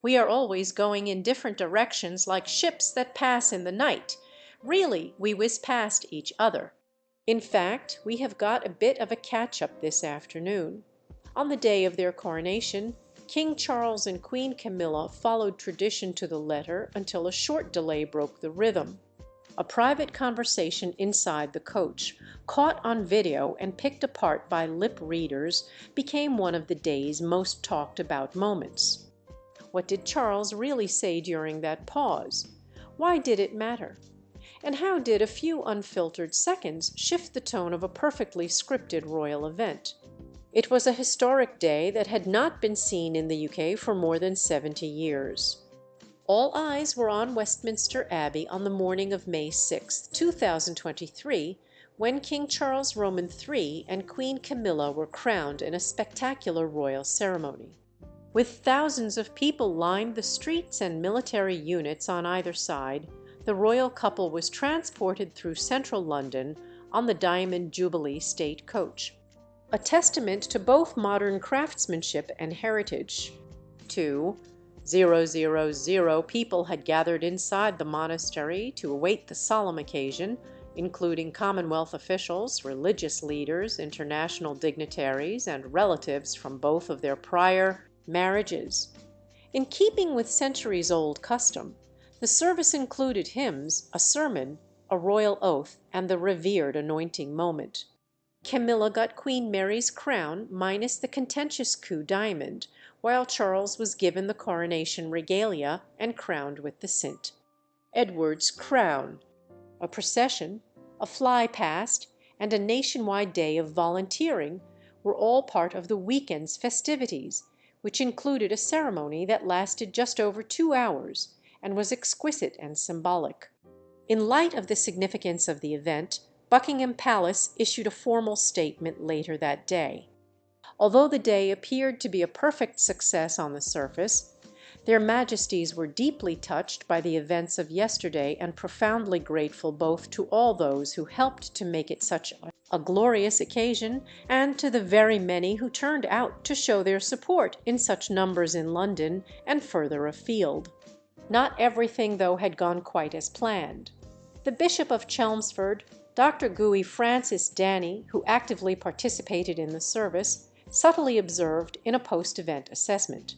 We are always going in different directions like ships that pass in the night. Really, we whiz past each other. In fact, we have got a bit of a catch-up this afternoon. On the day of their coronation, King Charles and Queen Camilla followed tradition to the letter until a short delay broke the rhythm. A private conversation inside the coach, caught on video and picked apart by lip readers, became one of the day's most talked about moments. What did Charles really say during that pause? Why did it matter? And how did a few unfiltered seconds shift the tone of a perfectly scripted royal event? It was a historic day that had not been seen in the UK for more than 70 years. All eyes were on Westminster Abbey on the morning of May 6, 2023, when King Charles Roman III and Queen Camilla were crowned in a spectacular royal ceremony. With thousands of people lined the streets and military units on either side, the royal couple was transported through central London on the Diamond Jubilee state coach. A testament to both modern craftsmanship and heritage. 2,000 people had gathered inside the monastery to await the solemn occasion, including Commonwealth officials, religious leaders, international dignitaries, and relatives from both of their prior marriages. In keeping with centuries-old custom, the service included hymns, a sermon, a royal oath, and the revered anointing moment. Camilla got Queen Mary's crown minus the contentious coup diamond, while Charles was given the coronation regalia and crowned with the St. Edward's crown. A procession, a fly past, and a nationwide day of volunteering were all part of the weekend's festivities, which included a ceremony that lasted just over 2 hours and was exquisite and symbolic. In light of the significance of the event, Buckingham Palace issued a formal statement later that day. Although the day appeared to be a perfect success on the surface, their Majesties were deeply touched by the events of yesterday and profoundly grateful both to all those who helped to make it such a glorious occasion and to the very many who turned out to show their support in such numbers in London and further afield. Not everything, though, had gone quite as planned. The Bishop of Chelmsford, Dr. Guy Francis Danny, who actively participated in the service, subtly observed in a post-event assessment.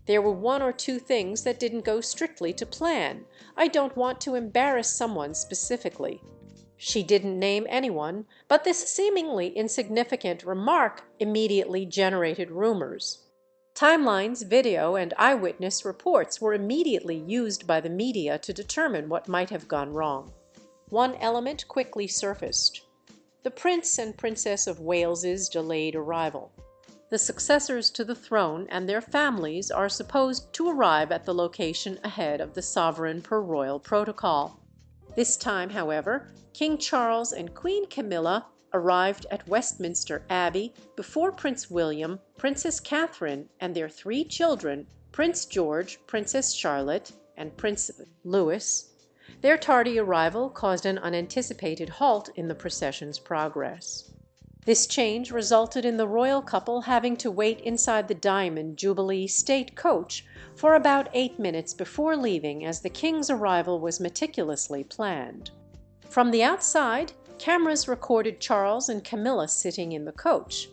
"There were 1 or 2 things that didn't go strictly to plan. I don't want to embarrass someone specifically." She didn't name anyone, but this seemingly insignificant remark immediately generated rumors. Timelines, video, and eyewitness reports were immediately used by the media to determine what might have gone wrong. One element quickly surfaced: the Prince and Princess of Wales's delayed arrival. The successors to the throne and their families are supposed to arrive at the location ahead of the sovereign per royal protocol. This time, however, King Charles and Queen Camilla arrived at Westminster Abbey before Prince William, Princess Catherine, and their 3 children, Prince George, Princess Charlotte, and Prince Louis. Their tardy arrival caused an unanticipated halt in the procession's progress. This change resulted in the royal couple having to wait inside the Diamond Jubilee state coach for about 8 minutes before leaving, as the king's arrival was meticulously planned. From the outside, cameras recorded Charles and Camilla sitting in the coach.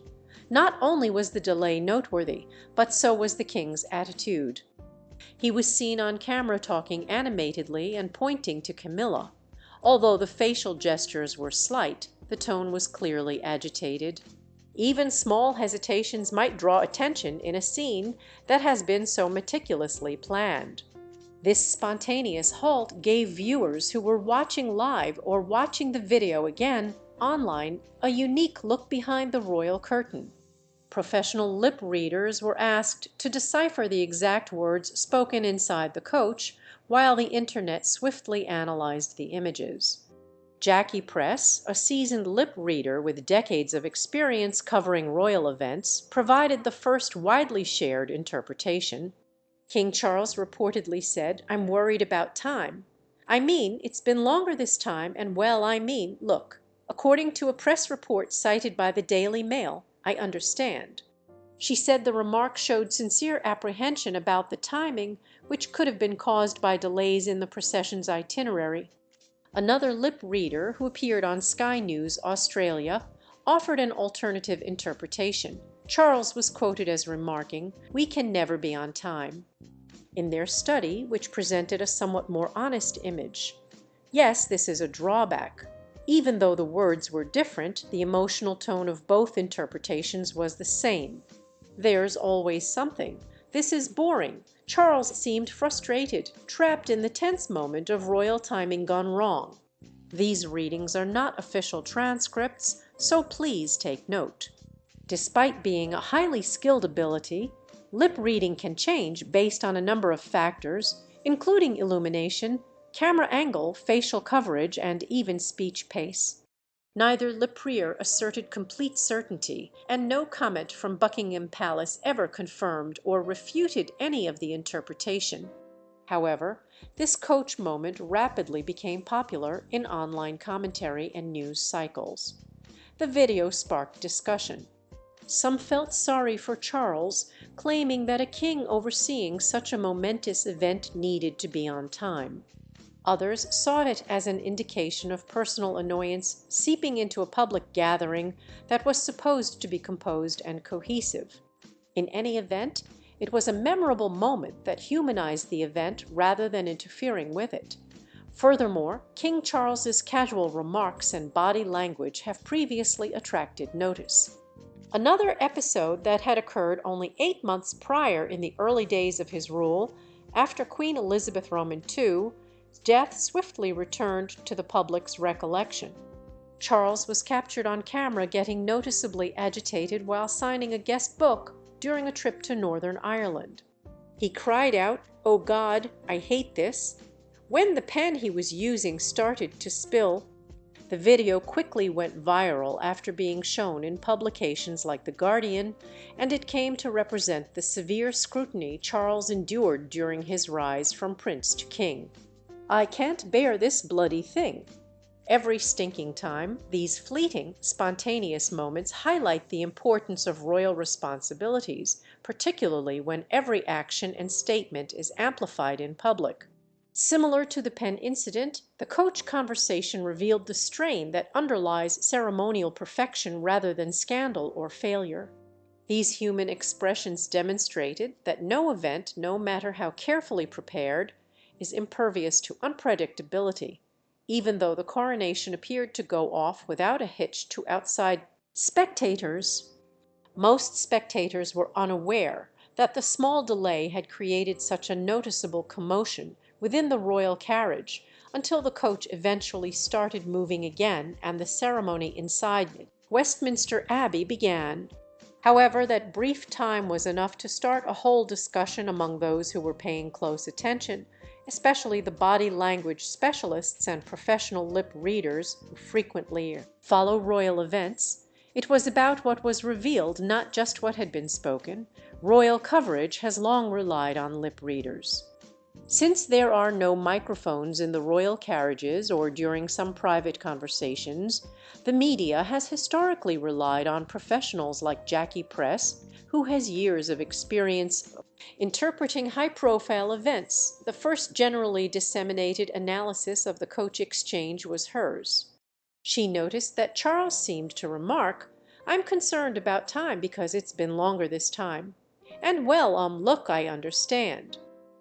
Not only was the delay noteworthy, but so was the king's attitude. He was seen on camera talking animatedly and pointing to Camilla. Although the facial gestures were slight, the tone was clearly agitated. Even small hesitations might draw attention in a scene that has been so meticulously planned. This spontaneous halt gave viewers who were watching live or watching the video again online a unique look behind the royal curtain. Professional lip readers were asked to decipher the exact words spoken inside the coach, while the internet swiftly analyzed the images. Jackie Press, a seasoned lip reader with decades of experience covering royal events, provided the first widely shared interpretation. King Charles reportedly said, "I'm worried about time. I mean, it's been longer this time, and well, I mean, look, according to a press report cited by the Daily Mail, I understand." She said the remark showed sincere apprehension about the timing, which could have been caused by delays in the procession's itinerary. Another lip reader, who appeared on Sky News Australia, offered an alternative interpretation. Charles was quoted as remarking, "We can never be on time," in their study, which presented a somewhat more honest image. Yes, this is a drawback. Even though the words were different, the emotional tone of both interpretations was the same. "There's always something. This is boring." Charles seemed frustrated, trapped in the tense moment of royal timing gone wrong. These readings are not official transcripts, so please take note. Despite being a highly skilled ability, lip reading can change based on a number of factors, including illumination, camera angle, facial coverage, and even speech pace. Neither lip reader asserted complete certainty, and no comment from Buckingham Palace ever confirmed or refuted any of the interpretation. However, this coach moment rapidly became popular in online commentary and news cycles. The video sparked discussion. Some felt sorry for Charles, claiming that a king overseeing such a momentous event needed to be on time. Others saw it as an indication of personal annoyance seeping into a public gathering that was supposed to be composed and cohesive. In any event, it was a memorable moment that humanized the event rather than interfering with it. Furthermore, King Charles's casual remarks and body language have previously attracted notice. Another episode that had occurred only 8 months prior in the early days of his rule, after Queen Elizabeth II's death, swiftly returned to the public's recollection. Charles was captured on camera getting noticeably agitated while signing a guest book during a trip to Northern Ireland. He cried out, "Oh God, I hate this," when the pen he was using started to spill. The video quickly went viral after being shown in publications like The Guardian, and it came to represent the severe scrutiny Charles endured during his rise from prince to king. "I can't bear this bloody thing." Every stinking time, these fleeting, spontaneous moments highlight the importance of royal responsibilities, particularly when every action and statement is amplified in public. Similar to the pen incident, the coach conversation revealed the strain that underlies ceremonial perfection rather than scandal or failure. These human expressions demonstrated that no event, no matter how carefully prepared, is impervious to unpredictability, even though the coronation appeared to go off without a hitch to outside spectators. Most spectators were unaware that the small delay had created such a noticeable commotion within the royal carriage until the coach eventually started moving again and the ceremony inside Westminster Abbey began. However, that brief time was enough to start a whole discussion among those who were paying close attention, especially the body language specialists and professional lip readers who frequently follow royal events. It was about what was revealed, not just what had been spoken. Royal coverage has long relied on lip readers. Since there are no microphones in the royal carriages or during some private conversations, the media has historically relied on professionals like Jackie Press, who has years of experience interpreting high-profile events. The first generally disseminated analysis of the coach exchange was hers. She noticed that Charles seemed to remark, "I'm concerned about time because it's been longer this time. And well, look, I understand."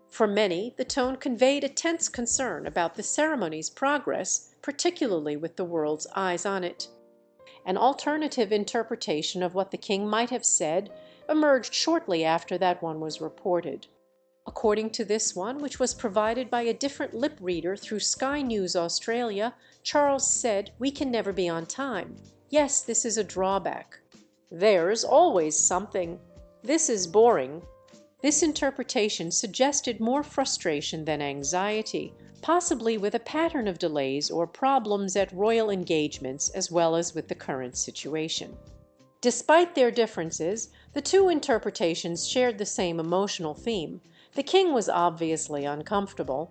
For many, the tone conveyed a tense concern about the ceremony's progress, particularly with the world's eyes on it. An alternative interpretation of what the king might have said emerged shortly after that one was reported. According to this one, which was provided by a different lip reader through Sky News Australia, Charles said, "We can never be on time. Yes, this is a drawback. There's always something. This is boring." This interpretation suggested more frustration than anxiety, possibly with a pattern of delays or problems at royal engagements as well as with the current situation. Despite their differences, the two interpretations shared the same emotional theme. The king was obviously uncomfortable.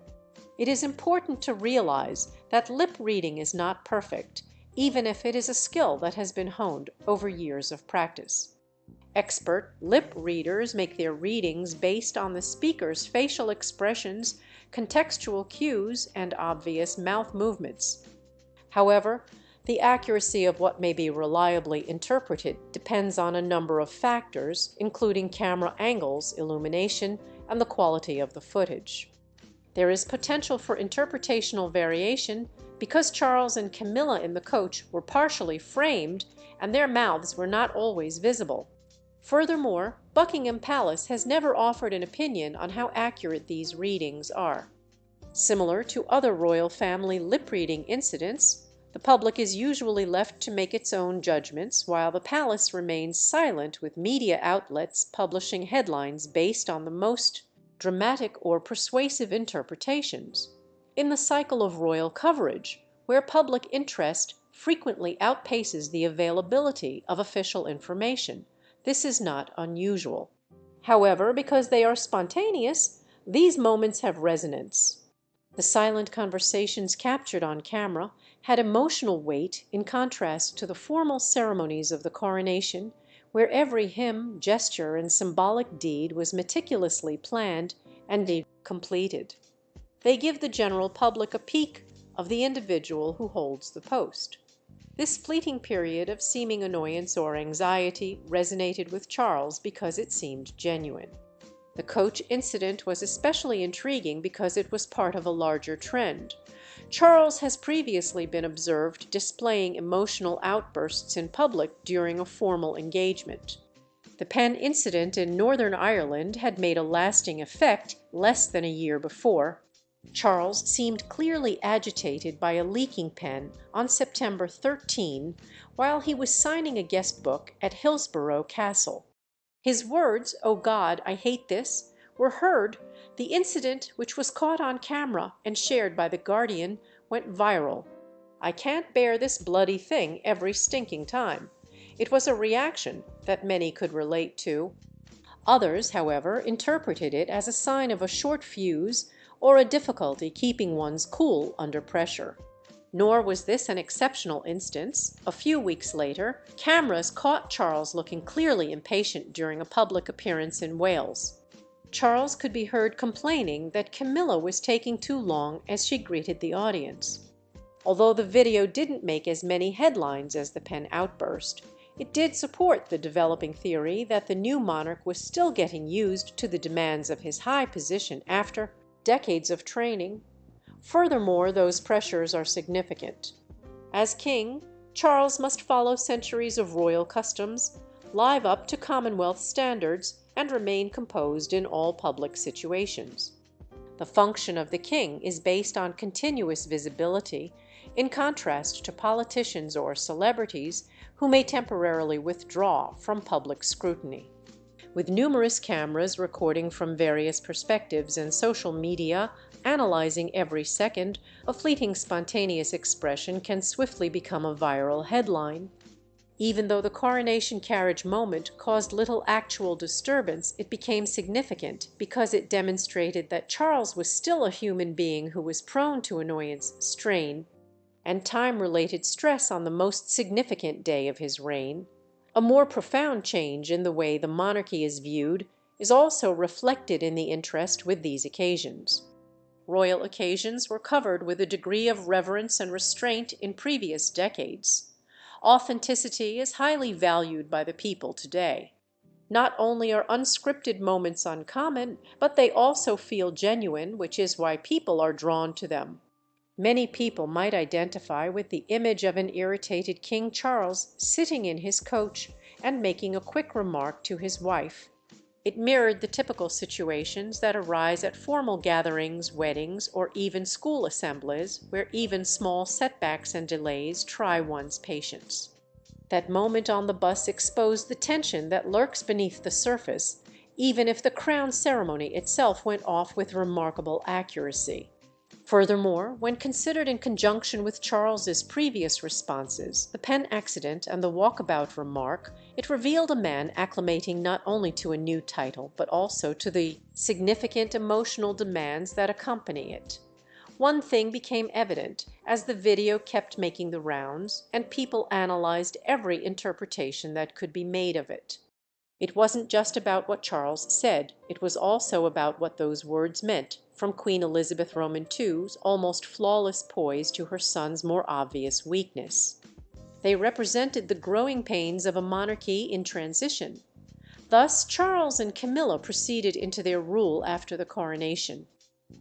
It is important to realize that lip reading is not perfect, even if it is a skill that has been honed over years of practice. Expert lip readers make their readings based on the speaker's facial expressions, contextual cues, and obvious mouth movements. However, the accuracy of what may be reliably interpreted depends on a number of factors, including camera angles, illumination, and the quality of the footage. There is potential for interpretational variation because Charles and Camilla in the coach were partially framed and their mouths were not always visible. Furthermore, Buckingham Palace has never offered an opinion on how accurate these readings are. Similar to other royal family lip-reading incidents, the public is usually left to make its own judgments, while the palace remains silent, with media outlets publishing headlines based on the most dramatic or persuasive interpretations. In the cycle of royal coverage, where public interest frequently outpaces the availability of official information, this is not unusual. However, because they are spontaneous, these moments have resonance. The silent conversations captured on camera had emotional weight in contrast to the formal ceremonies of the coronation, where every hymn, gesture, and symbolic deed was meticulously planned and completed. They give the general public a peek of the individual who holds the post. This fleeting period of seeming annoyance or anxiety resonated with Charles because it seemed genuine. The coach incident was especially intriguing because it was part of a larger trend. Charles has previously been observed displaying emotional outbursts in public during a formal engagement. The pen incident in Northern Ireland had made a lasting effect less than a year before. Charles seemed clearly agitated by a leaking pen on September 13 while he was signing a guest book at Hillsborough Castle. His words, "Oh God, I hate this," were heard. The incident, which was caught on camera and shared by The Guardian, went viral. "I can't bear this bloody thing every stinking time." It was a reaction that many could relate to. Others, however, interpreted it as a sign of a short fuse or a difficulty keeping one's cool under pressure. Nor was this an exceptional instance. A few weeks later, cameras caught Charles looking clearly impatient during a public appearance in Wales. Charles could be heard complaining that Camilla was taking too long as she greeted the audience. Although the video didn't make as many headlines as the pen outburst, it did support the developing theory that the new monarch was still getting used to the demands of his high position after decades of training. Furthermore, those pressures are significant. As king, Charles must follow centuries of royal customs, live up to Commonwealth standards, and remain composed in all public situations. The function of the king is based on continuous visibility, in contrast to politicians or celebrities who may temporarily withdraw from public scrutiny. With numerous cameras recording from various perspectives and social media analyzing every second, a fleeting spontaneous expression can swiftly become a viral headline. Even though the coronation carriage moment caused little actual disturbance, it became significant because it demonstrated that Charles was still a human being who was prone to annoyance, strain, and time-related stress on the most significant day of his reign. A more profound change in the way the monarchy is viewed is also reflected in the interest with these occasions. Royal occasions were covered with a degree of reverence and restraint in previous decades. Authenticity is highly valued by the people today. Not only are unscripted moments uncommon, but they also feel genuine, which is why people are drawn to them. Many people might identify with the image of an irritated King Charles sitting in his coach and making a quick remark to his wife. It mirrored the typical situations that arise at formal gatherings, weddings, or even school assemblies, where even small setbacks and delays try one's patience. That moment on the bus exposed the tension that lurks beneath the surface, even if the crown ceremony itself went off with remarkable accuracy. Furthermore, when considered in conjunction with Charles's previous responses, the pen accident and the walkabout remark, it revealed a man acclimating not only to a new title, but also to the significant emotional demands that accompany it. One thing became evident as the video kept making the rounds, and people analyzed every interpretation that could be made of it. It wasn't just about what Charles said, it was also about what those words meant, from Queen Elizabeth Roman II's almost flawless poise to her son's more obvious weakness. They represented the growing pains of a monarchy in transition. Thus Charles and Camilla proceeded into their rule after the coronation.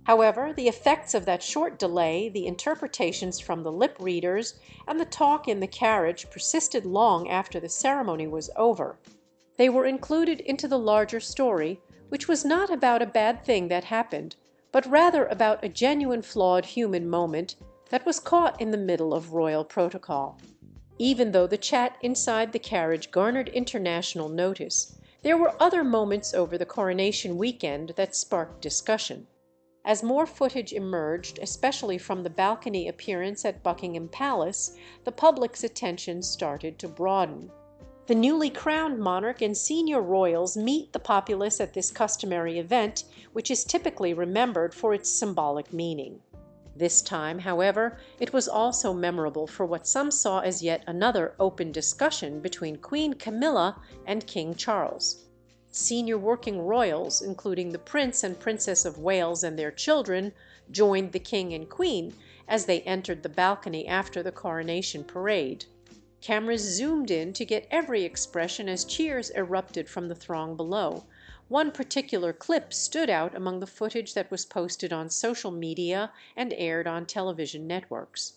However, the effects of that short delay, the interpretations from the lip readers, and the talk in the carriage persisted long after the ceremony was over. They were included into the larger story, which was not about a bad thing that happened, but rather about a genuine flawed human moment that was caught in the middle of royal protocol. Even though the chat inside the carriage garnered international notice, there were other moments over the coronation weekend that sparked discussion. As more footage emerged, especially from the balcony appearance at Buckingham Palace, the public's attention started to broaden. The newly crowned monarch and senior royals meet the populace at this customary event, which is typically remembered for its symbolic meaning. This time, however, it was also memorable for what some saw as yet another open discussion between Queen Camilla and King Charles. Senior working royals, including the Prince and Princess of Wales and their children, joined the King and Queen as they entered the balcony after the coronation parade. Cameras zoomed in to get every expression as cheers erupted from the throng below. One particular clip stood out among the footage that was posted on social media and aired on television networks.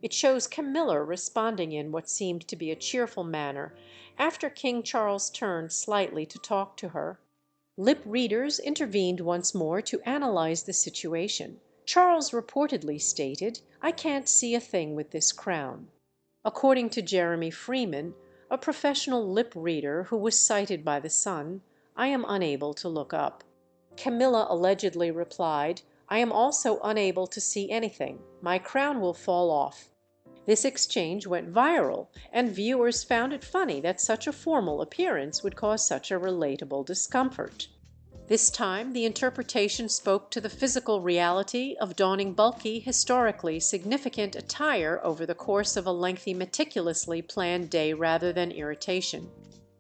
It shows Camilla responding in what seemed to be a cheerful manner after King Charles turned slightly to talk to her. Lip readers intervened once more to analyze the situation. Charles reportedly stated, "I can't see a thing with this crown." According to Jeremy Freeman, a professional lip reader who was cited by The Sun, "I am unable to look up." Camilla allegedly replied, "I am also unable to see anything. My crown will fall off." This exchange went viral, and viewers found it funny that such a formal appearance would cause such a relatable discomfort. This time, the interpretation spoke to the physical reality of donning bulky, historically significant attire over the course of a lengthy, meticulously planned day rather than irritation.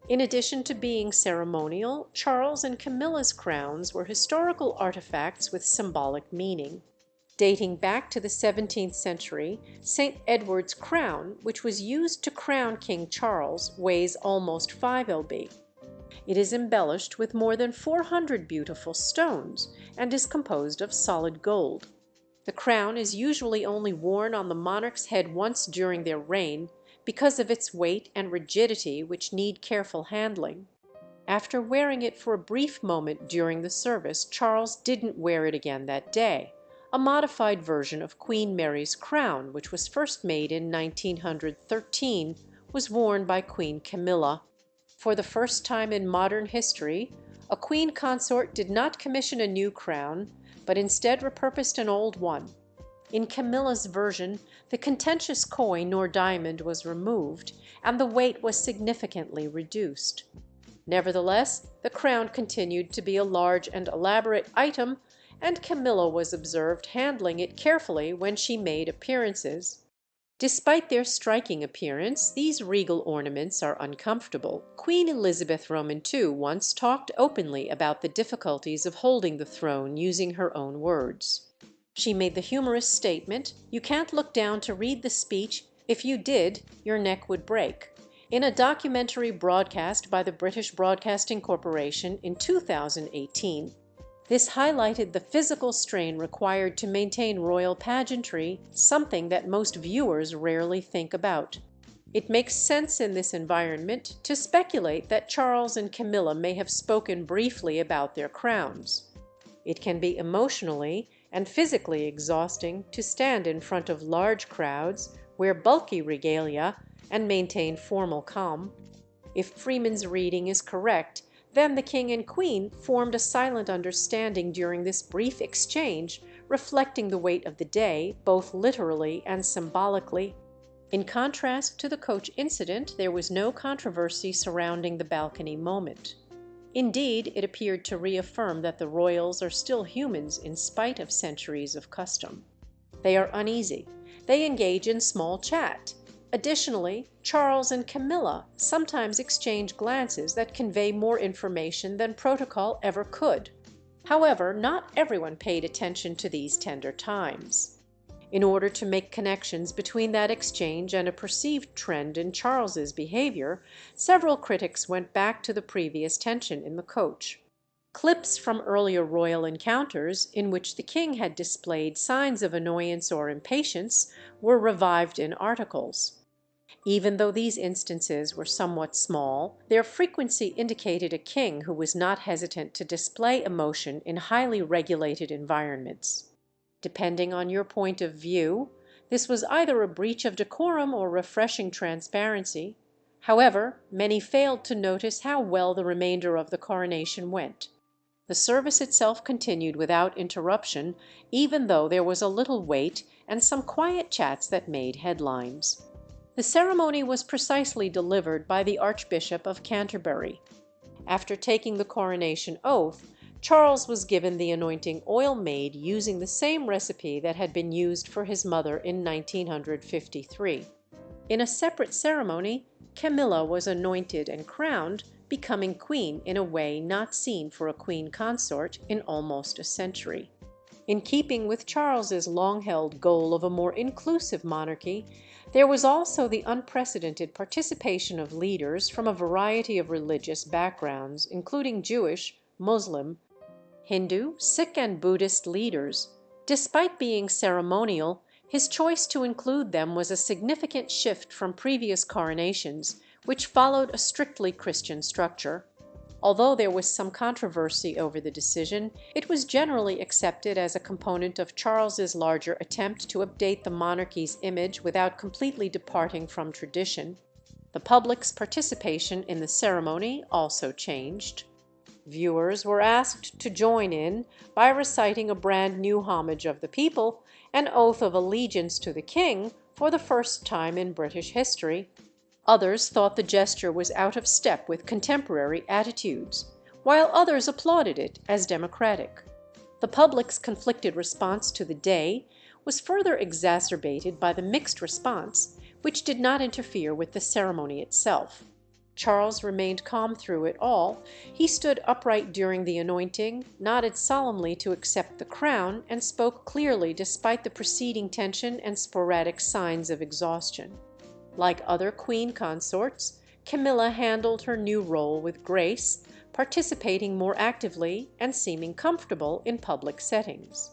In addition to being ceremonial, Charles and Camilla's crowns were historical artifacts with symbolic meaning. Dating back to the 17th century, St. Edward's crown, which was used to crown King Charles, weighs almost 5 lb. It is embellished with more than 400 beautiful stones, and is composed of solid gold. The crown is usually only worn on the monarch's head once during their reign, because of its weight and rigidity which need careful handling. After wearing it for a brief moment during the service, Charles didn't wear it again that day. A modified version of Queen Mary's crown, which was first made in 1913, was worn by Queen Camilla. For the first time in modern history, a queen consort did not commission a new crown, but instead repurposed an old one. In Camilla's version, the contentious coin or diamond was removed, and the weight was significantly reduced. Nevertheless, the crown continued to be a large and elaborate item, and Camilla was observed handling it carefully when she made appearances. Despite their striking appearance, these regal ornaments are uncomfortable. Queen Elizabeth Roman II once talked openly about the difficulties of holding the throne using her own words. She made the humorous statement, "You can't look down to read the speech. If you did, your neck would break." In a documentary broadcast by the British Broadcasting Corporation in 2018, this highlighted the physical strain required to maintain royal pageantry, something that most viewers rarely think about. It makes sense in this environment to speculate that Charles and Camilla may have spoken briefly about their crowns. It can be emotionally and physically exhausting to stand in front of large crowds, wear bulky regalia, and maintain formal calm. If Freeman's reading is correct, then the king and queen formed a silent understanding during this brief exchange, reflecting the weight of the day, both literally and symbolically. In contrast to the coach incident, there was no controversy surrounding the balcony moment. Indeed, it appeared to reaffirm that the royals are still humans in spite of centuries of custom. They are uneasy. They engage in small chat. Additionally, Charles and Camilla sometimes exchange glances that convey more information than protocol ever could. However, not everyone paid attention to these tender times. In order to make connections between that exchange and a perceived trend in Charles's behavior, several critics went back to the previous tension in the coach. Clips from earlier royal encounters, in which the king had displayed signs of annoyance or impatience, were revived in articles. Even though these instances were somewhat small, their frequency indicated a king who was not hesitant to display emotion in highly regulated environments. Depending on your point of view, this was either a breach of decorum or refreshing transparency. However, many failed to notice how well the remainder of the coronation went. The service itself continued without interruption, even though there was a little wait and some quiet chats that made headlines. The ceremony was precisely delivered by the Archbishop of Canterbury. After taking the coronation oath, Charles was given the anointing oil made using the same recipe that had been used for his mother in 1953. In a separate ceremony, Camilla was anointed and crowned, becoming queen in a way not seen for a queen consort in almost a century. In keeping with Charles's long-held goal of a more inclusive monarchy, there was also the unprecedented participation of leaders from a variety of religious backgrounds, including Jewish, Muslim, Hindu, Sikh, and Buddhist leaders. Despite being ceremonial, his choice to include them was a significant shift from previous coronations, which followed a strictly Christian structure. Although there was some controversy over the decision, it was generally accepted as a component of Charles's larger attempt to update the monarchy's image without completely departing from tradition. The public's participation in the ceremony also changed. Viewers were asked to join in by reciting a brand new homage of the people, an oath of allegiance to the king, for the first time in British history. Others thought the gesture was out of step with contemporary attitudes, while others applauded it as democratic. The public's conflicted response to the day was further exacerbated by the mixed response, which did not interfere with the ceremony itself. Charles remained calm through it all. He stood upright during the anointing, nodded solemnly to accept the crown, and spoke clearly despite the preceding tension and sporadic signs of exhaustion. Like other queen consorts, Camilla handled her new role with grace, participating more actively and seeming comfortable in public settings.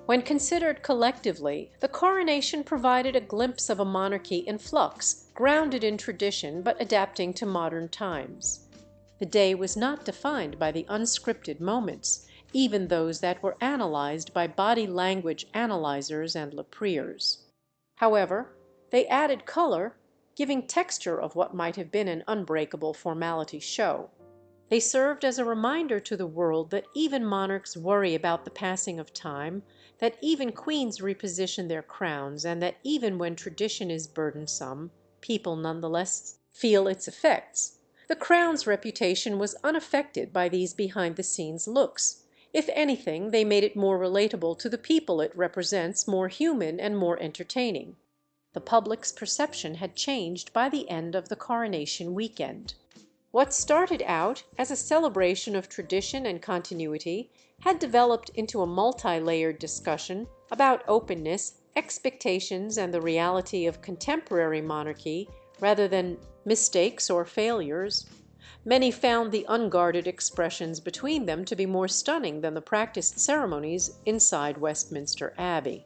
When considered collectively, the coronation provided a glimpse of a monarchy in flux, grounded in tradition but adapting to modern times. The day was not defined by the unscripted moments, even those that were analyzed by body language analyzers and lepriers. However, they added color, giving texture of what might have been an unbreakable formality show. They served as a reminder to the world that even monarchs worry about the passing of time, that even queens reposition their crowns, and that even when tradition is burdensome, people nonetheless feel its effects. The crown's reputation was unaffected by these behind-the-scenes looks. If anything, they made it more relatable to the people it represents, more human and more entertaining. The public's perception had changed by the end of the coronation weekend. What started out as a celebration of tradition and continuity had developed into a multi-layered discussion about openness, expectations, and the reality of contemporary monarchy rather than mistakes or failures. Many found the unguarded expressions between them to be more stunning than the practiced ceremonies inside Westminster Abbey.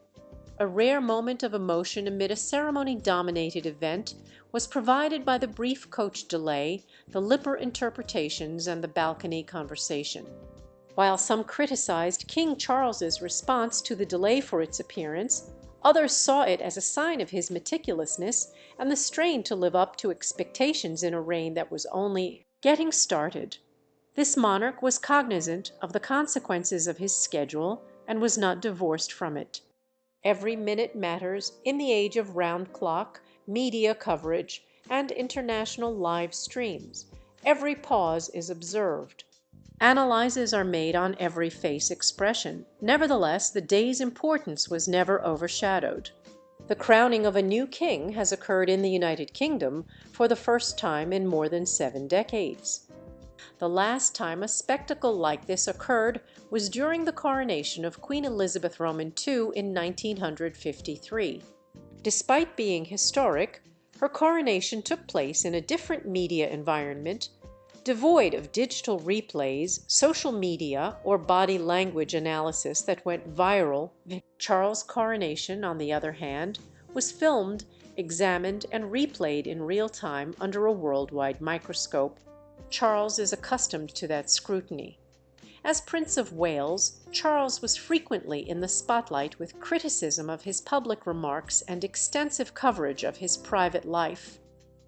A rare moment of emotion amid a ceremony-dominated event was provided by the brief coach delay, the lipper interpretations, and the balcony conversation. While some criticized King Charles's response to the delay for its appearance, others saw it as a sign of his meticulousness and the strain to live up to expectations in a reign that was only getting started. This monarch was cognizant of the consequences of his schedule and was not divorced from it. Every minute matters in the age of round clock, media coverage, and international live streams. Every pause is observed. Analyses are made on every face expression. Nevertheless, the day's importance was never overshadowed. The crowning of a new king has occurred in the United Kingdom for the first time in more than 7 decades. The last time a spectacle like this occurred was during the coronation of Queen Elizabeth Roman II in 1953. Despite being historic, her coronation took place in a different media environment, devoid of digital replays, social media, or body language analysis that went viral. Charles' coronation, on the other hand, was filmed, examined, and replayed in real time under a worldwide microscope. Charles is accustomed to that scrutiny. As Prince of Wales, Charles was frequently in the spotlight with criticism of his public remarks and extensive coverage of his private life.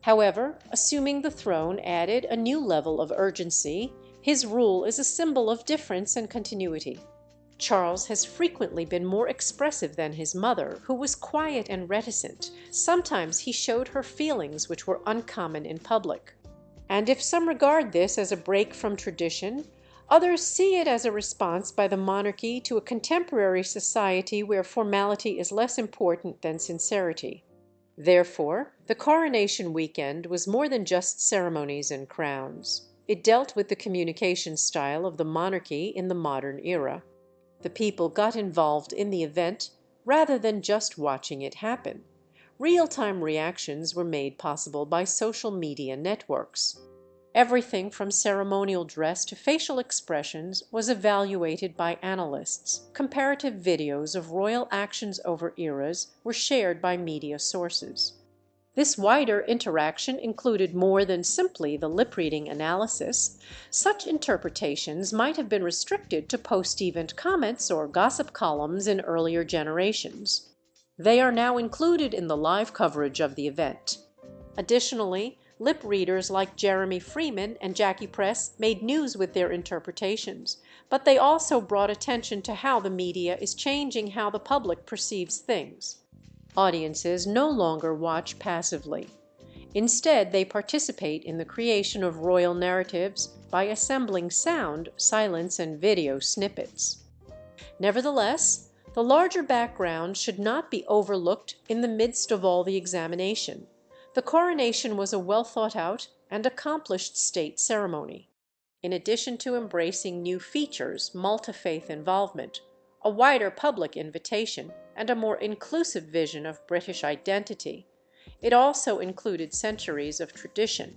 However, assuming the throne added a new level of urgency. His rule is a symbol of difference and continuity. Charles has frequently been more expressive than his mother, who was quiet and reticent. Sometimes he showed her feelings which were uncommon in public. And if some regard this as a break from tradition, others see it as a response by the monarchy to a contemporary society where formality is less important than sincerity. Therefore, the coronation weekend was more than just ceremonies and crowns. It dealt with the communication style of the monarchy in the modern era. The people got involved in the event rather than just watching it happen. Real-time reactions were made possible by social media networks. Everything from ceremonial dress to facial expressions was evaluated by analysts. Comparative videos of royal actions over eras were shared by media sources. This wider interaction included more than simply the lip-reading analysis. Such interpretations might have been restricted to post-event comments or gossip columns in earlier generations. They are now included in the live coverage of the event. Additionally, lip readers like Jeremy Freeman and Jackie Press made news with their interpretations, but they also brought attention to how the media is changing how the public perceives things. Audiences no longer watch passively. Instead, they participate in the creation of royal narratives by assembling sound, silence, and video snippets. Nevertheless, the larger background should not be overlooked in the midst of all the examination. The coronation was a well-thought-out and accomplished state ceremony. In addition to embracing new features, multi-faith involvement, a wider public invitation, and a more inclusive vision of British identity, it also included centuries of tradition.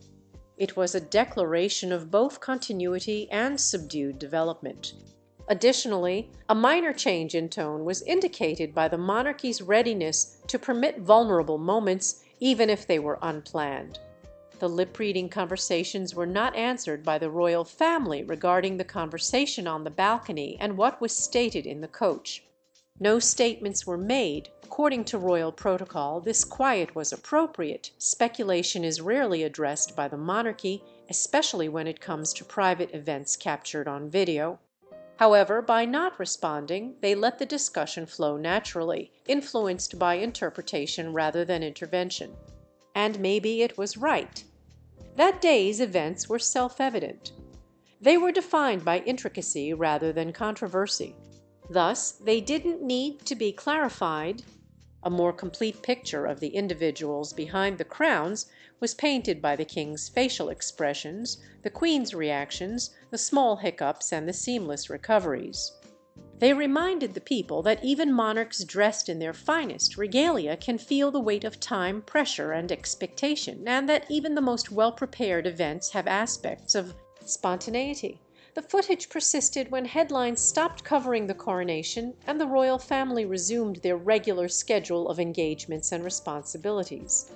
It was a declaration of both continuity and subdued development. Additionally, a minor change in tone was indicated by the monarchy's readiness to permit vulnerable moments even if they were unplanned. The lip-reading conversations were not answered by the royal family regarding the conversation on the balcony and what was stated in the coach. No statements were made. According to royal protocol, this quiet was appropriate. Speculation is rarely addressed by the monarchy, especially when it comes to private events captured on video. However, by not responding, they let the discussion flow naturally, influenced by interpretation rather than intervention. And maybe it was right. That day's events were self-evident. They were defined by intricacy rather than controversy. Thus, they didn't need to be clarified. A more complete picture of the individuals behind the crowns was painted by the king's facial expressions, the queen's reactions, the small hiccups, and the seamless recoveries. They reminded the people that even monarchs dressed in their finest regalia can feel the weight of time, pressure, and expectation, and that even the most well-prepared events have aspects of spontaneity. The footage persisted when headlines stopped covering the coronation and the royal family resumed their regular schedule of engagements and responsibilities.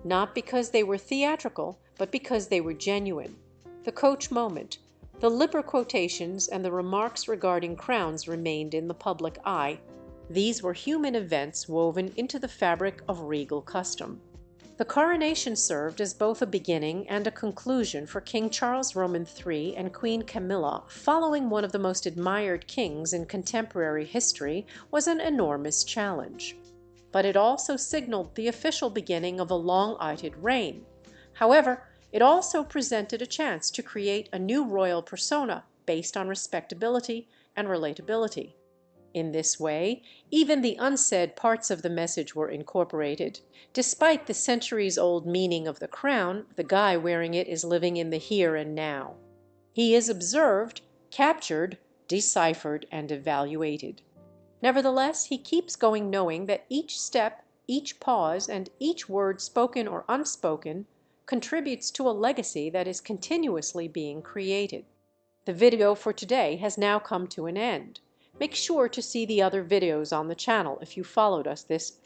Not because they were theatrical, but because they were genuine. The coach moment, the lipper quotations, and the remarks regarding crowns remained in the public eye. These were human events woven into the fabric of regal custom. The coronation served as both a beginning and a conclusion for King Charles Roman III and Queen Camilla. Following one of the most admired kings in contemporary history was an enormous challenge. But it also signaled the official beginning of a long-awaited reign. However, it also presented a chance to create a new royal persona based on respectability and relatability. In this way, even the unsaid parts of the message were incorporated. Despite the centuries-old meaning of the crown, the guy wearing it is living in the here and now. He is observed, captured, deciphered, and evaluated. Nevertheless, he keeps going knowing that each step, each pause, and each word spoken or unspoken contributes to a legacy that is continuously being created. The video for today has now come to an end. Make sure to see the other videos on the channel if you followed us this